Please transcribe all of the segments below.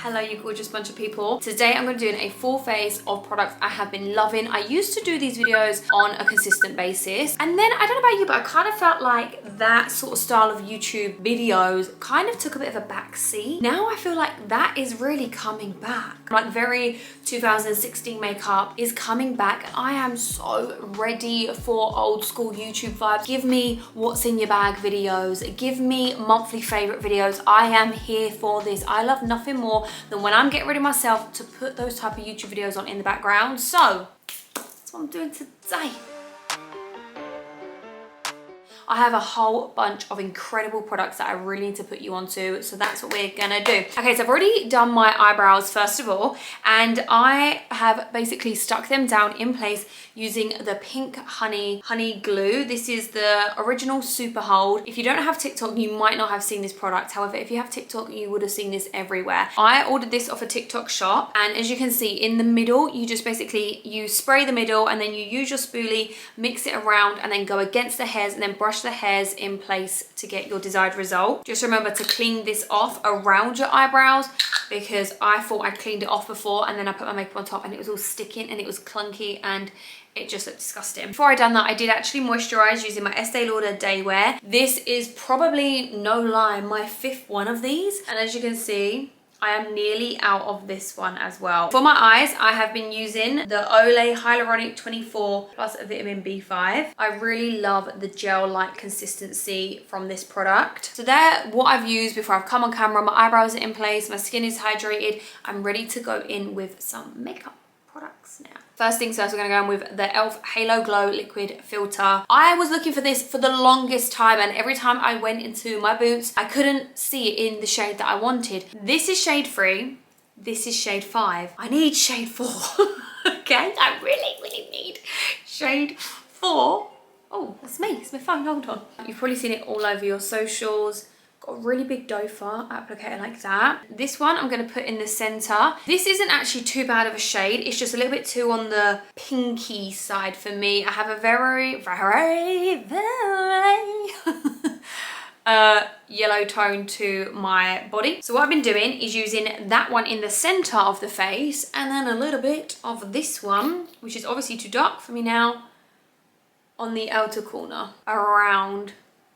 Hello you gorgeous bunch of people. Today I'm going to be doing a full face of products I have been loving. I used to do these videos on a consistent basis, and then I don't know about you, but I kind of felt like that sort of style of YouTube videos kind of took a bit of a backseat. Now I feel like that is really coming back. Like very 2016 makeup is coming back, and I am so ready for old school YouTube vibes. Give me what's in your bag videos, give me monthly favorite videos. I am here for this. I love nothing more than when I'm getting ready myself to put those type of YouTube videos on in the background. So that's what I'm doing today. I have a whole bunch of incredible products that I really need to put you onto, so that's what we're gonna do. Okay, so I've already done my eyebrows first of all, and I have basically stuck them down in place using the pink honey glue. This is the original super hold. If you don't have TikTok, you might not have seen this product. However, if you have TikTok, you would have seen this everywhere. I ordered this off a TikTok shop, and as you can see in the middle, you just basically, you spray the middle and then you use your spoolie, mix it around, and then go against the hairs and then brush the hairs in place to get your desired result. Just remember to clean this off around your eyebrows, because I thought I cleaned it off before and then I put my makeup on top and it was all sticking and it was clunky and it just looked disgusting. Before I done that, I did actually moisturize using my Estee Lauder Day Wear. This is probably, no lie, my 5th one of these, and as you can see, I am nearly out of this one as well. For my eyes, I have been using the Olay Hyaluronic 24 plus vitamin B5. I really love the gel-like consistency from this product. So there, what I've used before I've come on camera. My eyebrows are in place, my skin is hydrated. I'm ready to go in with some makeup products now. First things first, we're gonna go in with the e.l.f. Halo Glow Liquid Filter. I was looking for this for the longest time, and every time I went into my boots, I couldn't see it in the shade that I wanted. This is shade 3, this is shade 5. I need shade 4, okay? I really need shade 4. Oh, that's me, it's my phone, hold on. You've probably seen it all over your socials. Got a really big doe foot applicator like that. This one I'm going to put in the center. This isn't actually too bad of a shade. It's just a little bit too on the pinky side for me. I have a very yellow tone to my body. So what I've been doing is using that one in the center of the face, and then a little bit of this one, which is obviously too dark for me now, on the outer corner around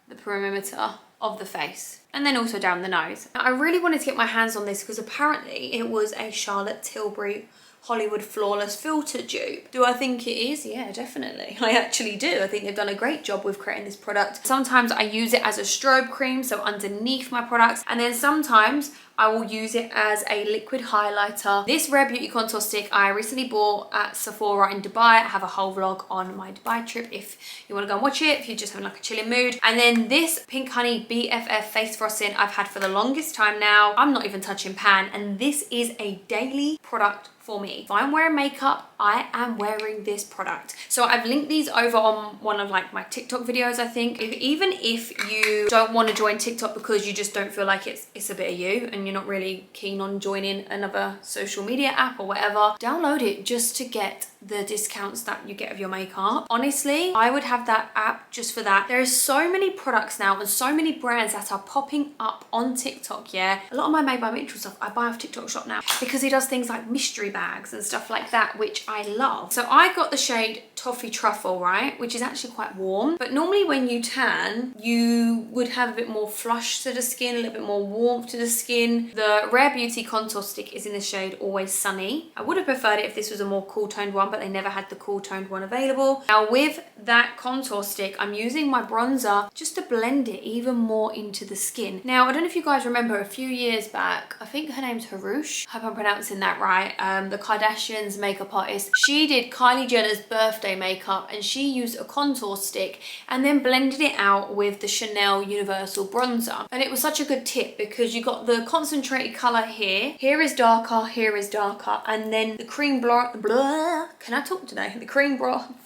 the perimeter of the face, and then also down the nose. Now, I really wanted to get my hands on this because apparently it was a Charlotte Tilbury Hollywood Flawless Filter dupe. Do I think it is? Yeah, definitely. I actually do. I think they've done a great job with creating this product. Sometimes I use it as a strobe cream, so underneath my products, and then sometimes I will use it as a liquid highlighter. This Rare Beauty Contour Stick I recently bought at Sephora in Dubai. I have a whole vlog on my Dubai trip if you want to go and watch it, if you're just having like a chilling mood. And then this Pink Honey BFF Face Frosting I've had for the longest time now. I'm not even touching pan, and this is a daily product for me. If I'm wearing makeup, I am wearing this product. So I've linked these over on one of like my TikTok videos, I think. Even if you don't want to join TikTok because you just don't feel like it's a bit of you and you're not really keen on joining another social media app or whatever, download it just to get the discounts that you get of your makeup. Honestly, I would have that app just for that. There are so many products now and so many brands that are popping up on TikTok, yeah. A lot of my Made by Mitchell stuff I buy off TikTok shop now because he does things like mystery bags and stuff like that, which I love. So I got the shade Toffee Truffle, right, which is actually quite warm, but normally when you tan, you would have a bit more flush to the skin, a little bit more warmth to the skin. The Rare Beauty Contour Stick is in the shade Always Sunny. I would have preferred it if this was a more cool toned one, but they never had the cool toned one available. Now with that contour stick, I'm using my bronzer just to blend it even more into the skin. Now, I don't know if you guys remember a few years back, I think her name's Harush, I hope I'm pronouncing that right, the Kardashians makeup artist. She did Kylie Jenner's birthday makeup, and she used a contour stick and then blended it out with the Chanel Universal bronzer. And it was such a good tip because you got the concentrated color here. Here is darker, here is darker, and then the cream can I talk today? The cream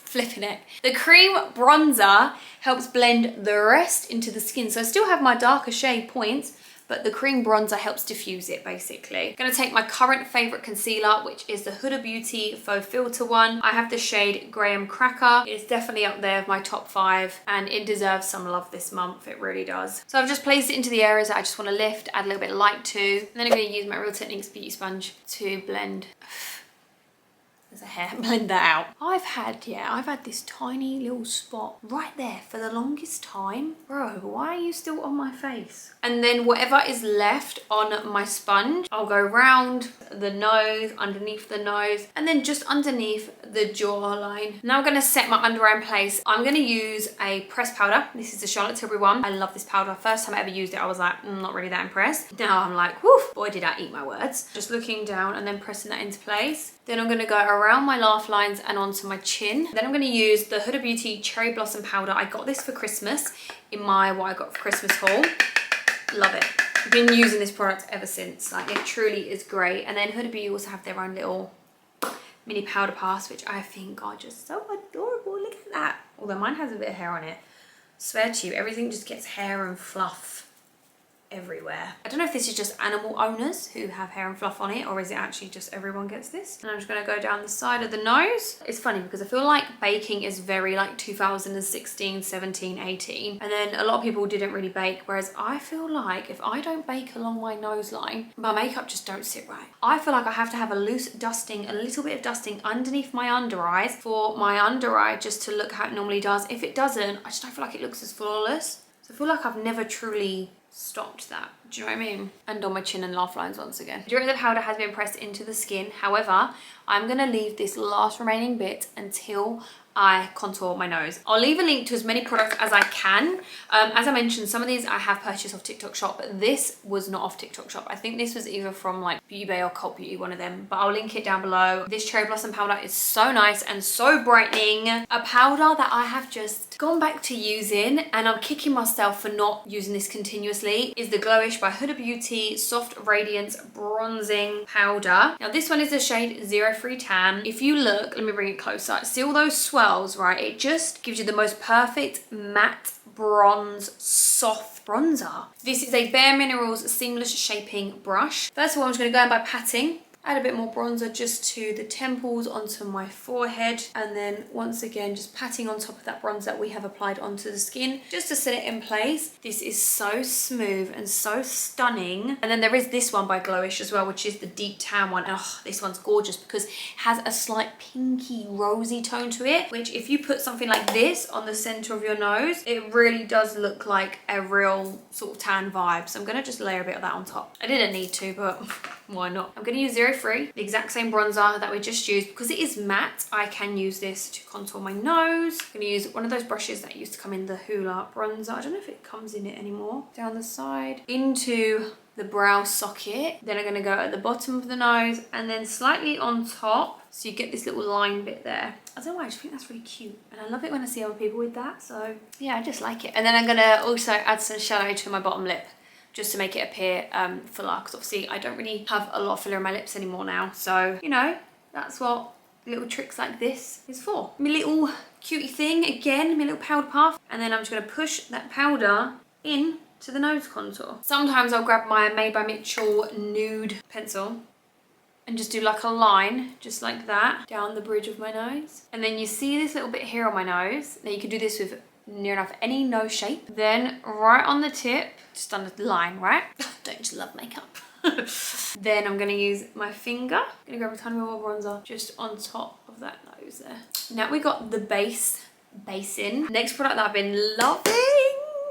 flipping it. The cream bronzer helps blend the rest into the skin. So I still have my darker shade points, but the cream bronzer helps diffuse it basically. I'm gonna take my current favorite concealer, which is the Huda Beauty Faux Filter one. I have the shade Graham Cracker. It's definitely up there with my top 5 and it deserves some love this month. It really does. So I've just placed it into the areas that I just want to lift, add a little bit of light to, and then I'm going to use my Real Techniques beauty sponge to blend. There's a hair, blend that out. I've had this tiny little spot right there for the longest time. Bro, why are you still on my face? And then whatever is left on my sponge, I'll go round the nose, underneath the nose, and then just underneath the jawline. Now I'm gonna set my under eye in place. I'm gonna use a pressed powder. This is the Charlotte Tilbury one. I love this powder. First time I ever used it, I was like, not really that impressed. Now I'm like, whew, boy, did I eat my words. Just looking down and then pressing that into place. Then I'm gonna go around my laugh lines and onto my chin. Then I'm gonna use the Huda Beauty Cherry Blossom Powder. I got this for Christmas in my what I got for Christmas haul. Love it. I've been using this product ever since. Like, it truly is great. And then Huda Beauty also have their own little mini powder pass, which I think are just so adorable. Look at that. Although mine has a bit of hair on it. Swear to you, everything just gets hair and fluff everywhere. I don't know if this is just animal owners who have hair and fluff on it, or is it actually just everyone gets this. And I'm just going to go down the side of the nose. It's funny because I feel like baking is very like 2016, 17, 18, and then a lot of people didn't really bake, whereas I feel like if I don't bake along my nose line, my makeup just don't sit right. I feel like I have to have a loose dusting, a little bit of dusting underneath my under eyes for my under eye just to look how it normally does. If it doesn't, I just don't feel like it looks as flawless. So I feel like I've never truly stopped that. Do you know what I mean? And on my chin and laugh lines once again. During the powder has been pressed into the skin. However, I'm gonna leave this last remaining bit until I contour my nose. I'll leave a link to as many products as I can. As I mentioned, some of these I have purchased off TikTok Shop, but this was not off TikTok Shop. I think this was either from like Beauty Bay or Cult Beauty, one of them, but I'll link it down below. This Cherry Blossom powder is so nice and so brightening. A powder that I have just gone back to using, and I'm kicking myself for not using this continuously, is the Glowish by Huda Beauty Soft Radiance Bronzing Powder. Now this one is the shade 03 Tan. If you look, let me bring it closer. See all those swirls, right? It just gives you the most perfect matte bronze soft bronzer. This is a Bare Minerals Seamless Shaping Brush. First of all, I'm just going to go in by patting. Add a bit more bronzer just to the temples, onto my forehead, and then once again just patting on top of that bronzer that we have applied onto the skin just to set it in place. This is so smooth and so stunning. And then there is this one by Glowish as well, which is the deep tan one. Oh, this one's gorgeous because it has a slight pinky rosy tone to it, which if you put something like this on the center of your nose, it really does look like a real sort of tan vibe. So I'm gonna just layer a bit of that on top. I didn't need to, but why not? I'm gonna use 03, the exact same bronzer that we just used. Because it is matte, I can use this to contour my nose. I'm gonna use one of those brushes that used to come in the Hoola bronzer. I don't know if it comes in it anymore. Down the side, into the brow socket. Then I'm gonna go at the bottom of the nose and then slightly on top. So you get this little line bit there. I don't know why, I just think that's really cute. And I love it when I see other people with that. So yeah, I just like it. And then I'm gonna also add some shadow to my bottom lip, just to make it appear fuller, because obviously I don't really have a lot of filler in my lips anymore now. So, you know, that's what little tricks like this is for. My little cutie thing, again, my little powder puff. And then I'm just gonna push that powder in to the nose contour. Sometimes I'll grab my Made by Mitchell nude pencil and just do like a line, just like that, down the bridge of my nose. And then you see this little bit here on my nose. Now you can do this with near enough any nose shape. Then right on the tip, just under the line, right? Don't just love makeup. Then I'm gonna use my finger. I'm gonna grab a tiny bit more bronzer just on top of that nose there. Now we got the basin. Next product that I've been loving,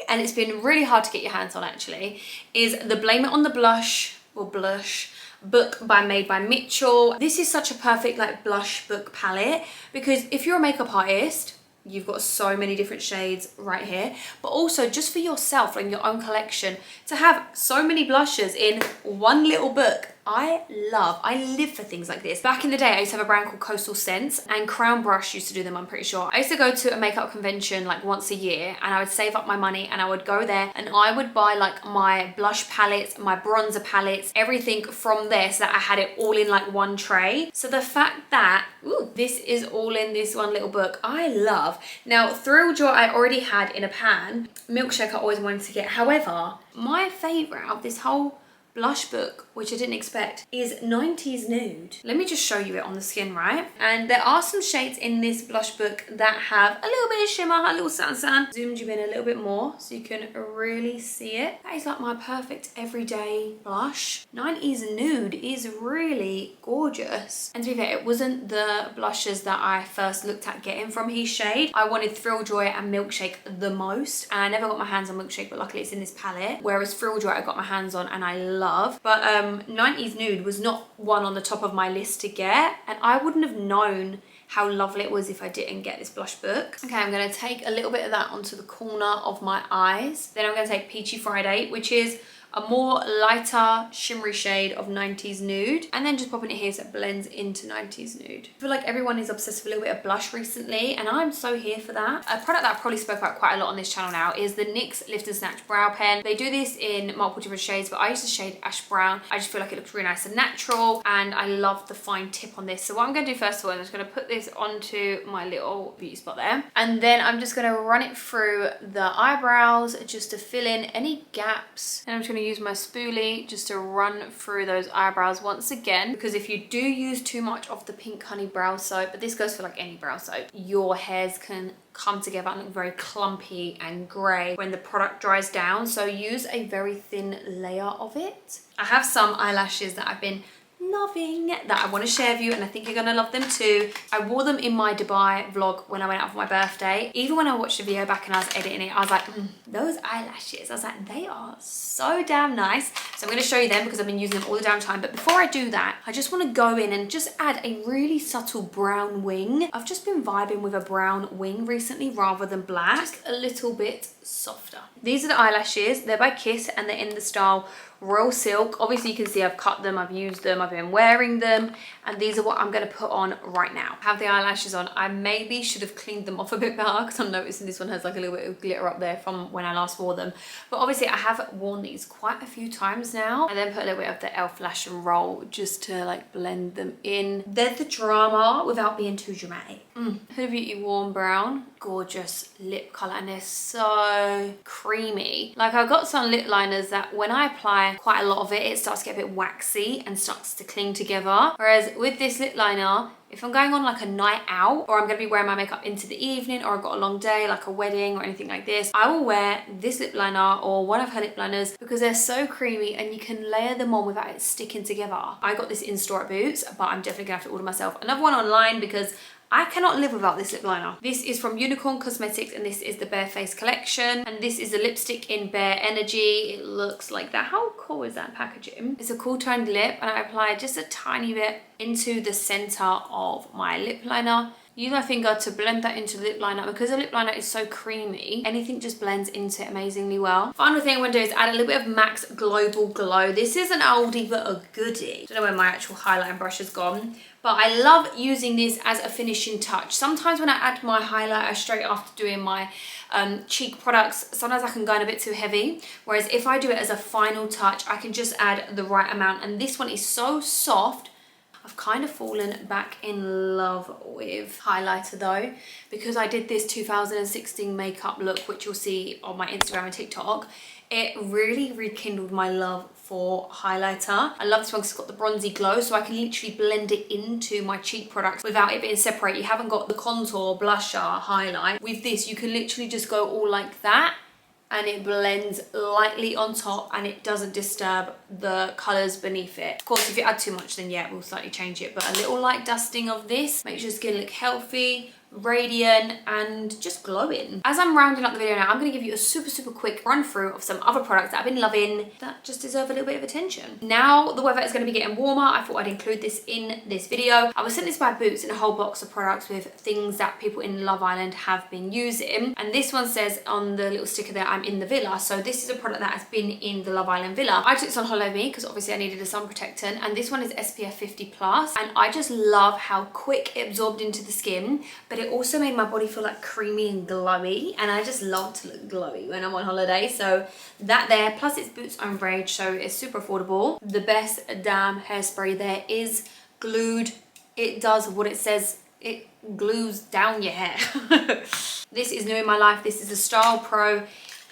and it's been really hard to get your hands on actually, is the Blame It on the Blush, or Blush, book by Made by Mitchell. This is such a perfect like blush book palette, because if you're a makeup artist, you've got so many different shades right here, but also just for yourself and your own collection, to have so many blushes in one little book I live for things like this. Back in the day, I used to have a brand called Coastal Scents, and Crown Brush used to do them, I'm pretty sure. I used to go to a makeup convention like once a year, and I would save up my money and I would go there and I would buy like my blush palettes, my bronzer palettes, everything from there, so that I had it all in like one tray. So the fact that, ooh, this is all in this one little book, I love. Now, Thrill Joy I already had in a pan. Milkshake I always wanted to get. However, my favorite of this whole blush book, which I didn't expect, is 90s Nude. Let me just show you it on the skin, right? And there are some shades in this blush book that have a little bit of shimmer, a little sun. Zoomed you in a little bit more so you can really see it. That is like my perfect everyday blush. 90s Nude is really gorgeous. And to be fair, it wasn't the blushes that I first looked at getting from his shade. I wanted Thrill Joy and Milkshake the most, and I never got my hands on Milkshake, but luckily it's in this palette. Whereas Thrill Joy I got my hands on and I love. But 90s Nude was not one on the top of my list to get, and I wouldn't have known how lovely it was if I didn't get this blush book. Okay, I'm going to take a little bit of that onto the corner of my eyes. Then I'm going to take Peachy Friday, which is a more lighter shimmery shade of 90s Nude, and then just popping it here so it blends into 90s Nude. I feel like everyone is obsessed with a little bit of blush recently, and I'm so here for that. A product that I probably spoke about quite a lot on this channel now is the NYX Lift and Snatch Brow Pen. They do this in multiple different shades, but I use the shade Ash Brown. I just feel like it looks really nice and natural, and I love the fine tip on this. So what I'm going to do first of all, I'm just going to put this onto my little beauty spot there, and then I'm just going to run it through the eyebrows just to fill in any gaps. And I'm just going to use my spoolie just to run through those eyebrows once again, because if you do use too much of the Pink Honey brow soap, but this goes for like any brow soap, your hairs can come together and look very clumpy and grey when the product dries down. So use a very thin layer of it. I have some eyelashes that I've been loving that I want to share with you, and I think you're gonna love them too. I wore them in my Dubai vlog when I went out for my birthday. Even when I watched the video back and I was editing it, I was like, those eyelashes, I was like, they are so damn nice. So I'm going to show you them because I've been using them all the damn time. But before I do that, I just want to go in and just add a really subtle brown wing. I've just been vibing with a brown wing recently rather than black, just a little bit softer. These are the eyelashes. They're by Kiss and they're in the style Royal Silk. Obviously you can see I've cut them, I've used them, I've been wearing them, and these are what I'm going to put on right now. I have the eyelashes on. I maybe should have cleaned them off a bit better because I'm noticing this one has like a little bit of glitter up there from when I last wore them. But obviously I have worn these quite a few times now. I then put a little bit of the e.l.f. Lash and Roll just to like blend them in. They're the drama without being too dramatic. Huda Beauty Warm Brown, gorgeous lip colour, and they're so creamy. Like I've got some lip liners that when I apply quite a lot of it, it starts to get a bit waxy and starts to cling together. Whereas with this lip liner, if I'm going on like a night out, or I'm going to be wearing my makeup into the evening, or I've got a long day like a wedding or anything like this, I will wear this lip liner or one of her lip liners because they're so creamy and you can layer them on without it sticking together. I got this in store at Boots, but I'm definitely going to have to order myself another one online because I cannot live without this lip liner. This is from Unicorn Cosmetics and this is the Bare Face collection. And this is a lipstick in Bare Energy. It looks like that. How cool is that packaging? It's a cool toned lip and I apply just a tiny bit into the center of my lip liner. Use my finger to blend that into the lip liner. Because the lip liner is so creamy, anything just blends into it amazingly well. Final thing I'm going to do is add a little bit of MAC's Global Glow. This is an oldie but a goodie. I don't know where my actual highlighting brush has gone, but I love using this as a finishing touch. Sometimes when I add my highlighter straight after doing my cheek products, sometimes I can go in a bit too heavy. Whereas if I do it as a final touch, I can just add the right amount. And this one is so soft. I've kind of fallen back in love with highlighter though, because I did this 2016 makeup look, which you'll see on my Instagram and TikTok. It really rekindled my love for highlighter. I love this one because it's got the bronzy glow, so I can literally blend it into my cheek products without it being separate. You haven't got the contour, blusher, highlight. With this, you can literally just go all like that, and it blends lightly on top and it doesn't disturb the colours beneath it. Of course, if you add too much, then yeah, we'll slightly change it. But a little light dusting of this makes your skin look healthy, radiant and just glowing. As I'm rounding up the video now, I'm going to give you a super quick run through of some other products that I've been loving that just deserve a little bit of attention. Now the weather is going to be getting warmer, I thought I'd include this in this video. I was sent this by Boots in a whole box of products with things that people in Love Island have been using, and this one says on the little sticker there, I'm in the villa. So this is a product that has been in the Love Island villa. I took this on holiday with me because obviously I needed a sun protectant, and this one is SPF 50 plus, and I just love how quick it absorbed into the skin, but it also made my body feel like creamy and glowy, and I just love to look glowy when I'm on holiday. So that there, plus it's Boots own range, so it's super affordable. The best damn hairspray there is glued. It does what it says, it glues down your hair. This is new in my life. This is a Style Pro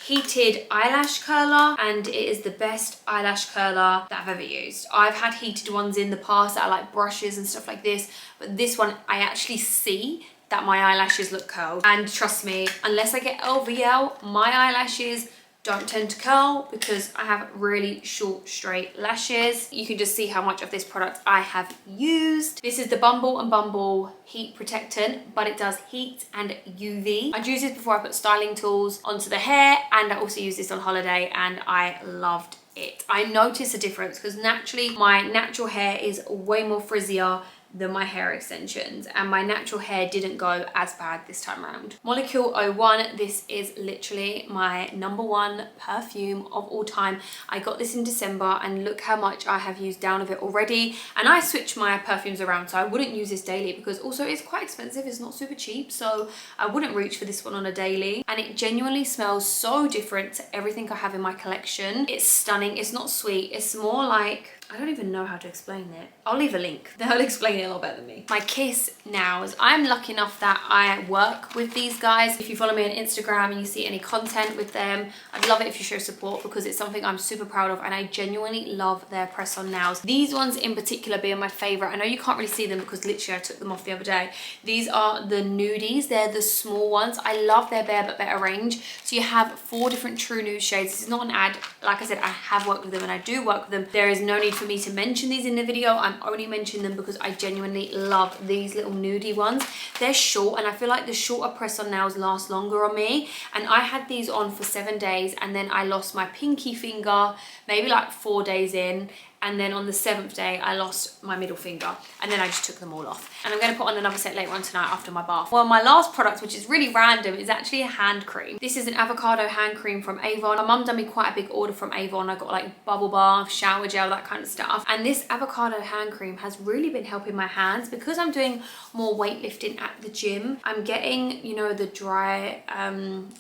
heated eyelash curler, and it is the best eyelash curler that I've ever used. I've had heated ones in the past that are like brushes and stuff like this, but this one I actually see that my eyelashes look curled, and trust me, unless I get LVL, my eyelashes don't tend to curl because I have really short straight lashes. You can just see how much of this product I have used. This is the Bumble and Bumble heat protectant, but it does heat and UV. I'd used this before I put styling tools onto the hair, and I also used this on holiday and I loved it. I noticed a difference because naturally my natural hair is way more frizzier than my hair extensions, and my natural hair didn't go as bad this time around. Molecule 01, this is literally my #1 perfume of all time. I got this in December and look how much I have used down of it already, and I switch my perfumes around, so I wouldn't use this daily because also it's quite expensive, it's not super cheap, so I wouldn't reach for this one on a daily, and it genuinely smells so different to everything I have in my collection. It's stunning. It's not sweet, it's more like, I don't even know how to explain it. I'll leave a link. They'll explain it a lot better than me. My Kiss Nows. I'm lucky enough that I work with these guys. If you follow me on Instagram and you see any content with them, I'd love it if you show support because it's something I'm super proud of, and I genuinely love their press-on nails. These ones in particular being my favorite. I know you can't really see them because literally I took them off the other day. These are the nudies. They're the small ones. I love their Bare But Better range. So you have 4 different true nude shades. This is not an ad. Like I said, I have worked with them and I do work with them. There is no need for me to mention these in the video. I'm only mentioning them because I genuinely love these little nudie ones. They're short, and I feel like the shorter press-on nails last longer on me, and I had these on for 7 days, and then I lost my pinky finger maybe like 4 days in, and then on the 7th day I lost my middle finger, and then I just took them all off. And I'm going to put on another set later on tonight after my bath. Well, my last product, which is really random, is actually a hand cream. This is an avocado hand cream from Avon. My mum done me quite a big order from Avon. I got like bubble bath, shower gel, that kind of stuff, and this avocado hand cream has really been helping my hands because I'm doing more weightlifting at the gym. I'm getting, you know, the dry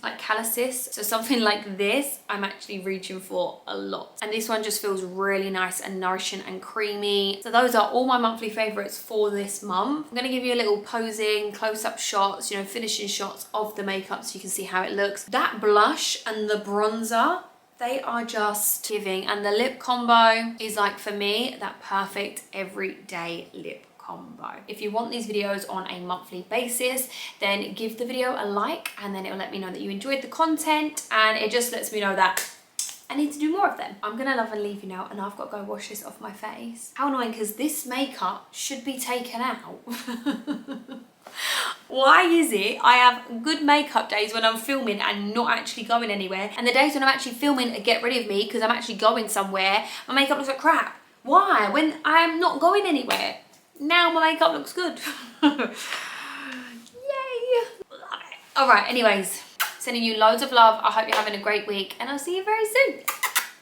like calluses, so something like this I'm actually reaching for a lot, and this one just feels really nice and nourishing and creamy. So those are all my monthly favorites for this month. I'm going to give you a little posing close-up shots, you know, finishing shots of the makeup so you can see how it looks. That blush and the bronzer, they are just giving, and the lip combo is like, for me, that perfect everyday lip combo. If you want these videos on a monthly basis, then give the video a like, and then it'll let me know that you enjoyed the content, and it just lets me know that I need to do more of them. I'm gonna love and leave you now, and I've got to go wash this off my face. How annoying, because this makeup should be taken out. Why is it I have good makeup days when I'm filming and not actually going anywhere, and the days when I'm actually filming to get rid of me because I'm actually going somewhere, my makeup looks like crap? Why? When I'm not going anywhere, now my makeup looks good. Yay! Love it. All right, anyways, sending you loads of love. I hope you're having a great week, and I'll see you very soon.